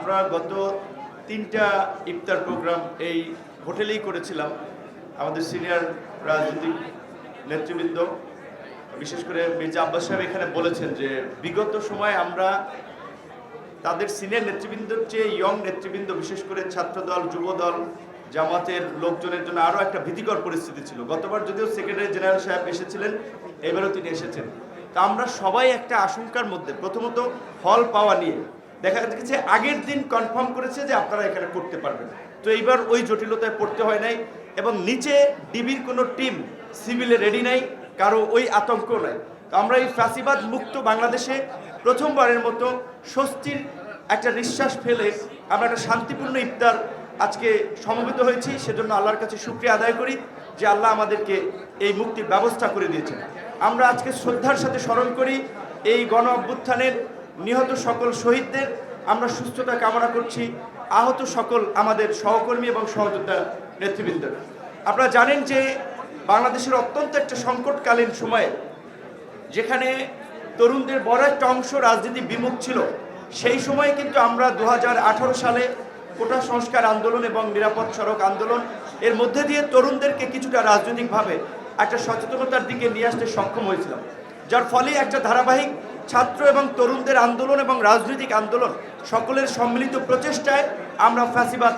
আমরা গত 3টা ইফতার প্রোগ্রাম এই হোটেলেই করেছিলাম। আমাদের সিনিয়র রাজনৈতিক নেতৃবৃন্দ বিশেষ করে মির্জা আব্বাস সাহেব এখানে বলেছেন যে বিগত সময়ে আমরা তাদের সিনিয়র নেতৃবৃন্দর চেয়ে ইয়ং নেতৃবৃন্দ বিশেষ করে ছাত্রদল, যুবদল, জামাতের লোকজনের জন্য আরও একটা ভীতিকর পরিস্থিতি ছিল। গতবার যদিও সেক্রেটারি জেনারেল সাহেব এসেছিলেন, এবারও তিনি এসেছেন। তা আমরা সবাই একটা আশঙ্কার মধ্যে, প্রথমত হল পাওয়া নিয়ে দেখা গেছে আগের দিন কনফার্ম করেছে যে আপনারা এখানে করতে পারবেন, তো এইবার ওই জটিলতায় পড়তে হয় নাই এবং নিচে ডিবির কোনো টিম সিভিলে রেডি নাই, কারো ওই আতঙ্ক নাই। তো আমরা এই ফ্যাসিবাদ মুক্ত বাংলাদেশে প্রথমবারের মতো স্বস্তির একটা নিঃশ্বাস ফেলে আমরা একটা শান্তিপূর্ণ ইফতার আজকে সমবেত হয়েছি। সেজন্য আল্লাহর কাছে শুকরিয়া আদায় করি যে আল্লাহ আমাদেরকে এই মুক্তির ব্যবস্থা করে দিয়েছেন। আমরা আজকে শ্রদ্ধার সাথে স্মরণ করি এই গণ অভ্যুত্থানের নিহত সকল শহীদদের, আমরা সুস্থতা কামনা করছি আহত সকল আমাদের সহকর্মী এবং সহযোদ্ধা নেতৃবৃন্দ। আপনারা জানেন যে বাংলাদেশের অত্যন্ত একটা সংকটকালীন সময়ে যেখানে তরুণদের বড় একটা অংশ রাজনীতি বিমুখ ছিল, সেই সময়ে কিন্তু আমরা 2018 সালে কোটা সংস্কার আন্দোলন এবং নিরাপদ সড়ক আন্দোলন এর মধ্যে দিয়ে তরুণদেরকে কিছুটা রাজনৈতিকভাবে একটা সচেতনতার দিকে নিয়ে আসতে সক্ষম হয়েছিলাম, যার ফলে একটা ধারাবাহিক ছাত্র এবং তরুণদের আন্দোলন এবং রাজনৈতিক আন্দোলন সকলের সম্মিলিত প্রচেষ্টায় আমরা ফ্যাসিবাদ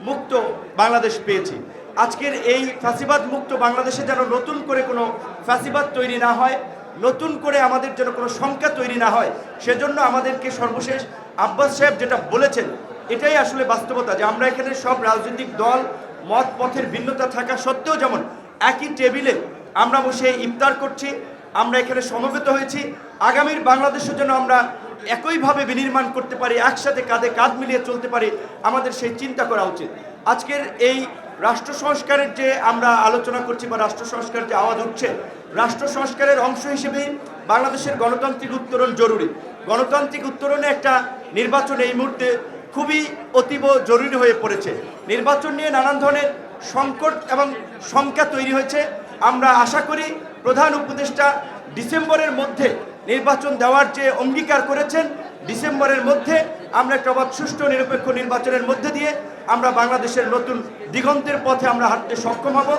মুক্ত বাংলাদেশ পেয়েছি। আজকের এই ফ্যাসিবাদ মুক্ত বাংলাদেশে যেন নতুন করে কোনো ফ্যাসিবাদ তৈরি না হয়, নতুন করে আমাদের যেন কোনো শঙ্কা তৈরি না হয়, সেজন্য আমাদেরকে সর্বশেষ আব্বাস সাহেব যেটা বলেছেন এটাই আসলে বাস্তবতা, যে আমরা এখানে সব রাজনৈতিক দল মত পথের ভিন্নতা থাকা সত্ত্বেও যেমন একই টেবিলে আমরা বসে ইফতার করছি, আমরা এখানে সমবেত হয়েছি। আগামীর বাংলাদেশের জন্য আমরা একইভাবে বিনির্মাণ করতে পারি, একসাথে কাঁধে কাঁধ মিলিয়ে চলতে পারি, আমাদের সেই চিন্তা করা উচিত। আজকের এই রাষ্ট্র সংস্কারের যে আমরা আলোচনা করছি বা রাষ্ট্র সংস্কারের যে আওয়াজ উঠছে, রাষ্ট্র সংস্কারের অংশ হিসেবে বাংলাদেশের গণতান্ত্রিক উত্তরণ জরুরি। গণতান্ত্রিক উত্তরণে একটা নির্বাচন এই মুহূর্তে খুবই অতীব জরুরি হয়ে পড়েছে। নির্বাচন নিয়ে নানান ধরনের সংকট এবং শঙ্কা তৈরি হয়েছে। আমরা আশা করি প্রধান উপদেষ্টা ডিসেম্বরের মধ্যে নির্বাচন দেওয়ার যে অঙ্গীকার করেছেন, ডিসেম্বরের মধ্যে আমরা একটা অবাধ সুষ্ঠু নিরপেক্ষ নির্বাচনের মধ্যে দিয়ে আমরা বাংলাদেশের নতুন দিগন্তের পথে আমরা হাঁটতে সক্ষম হব।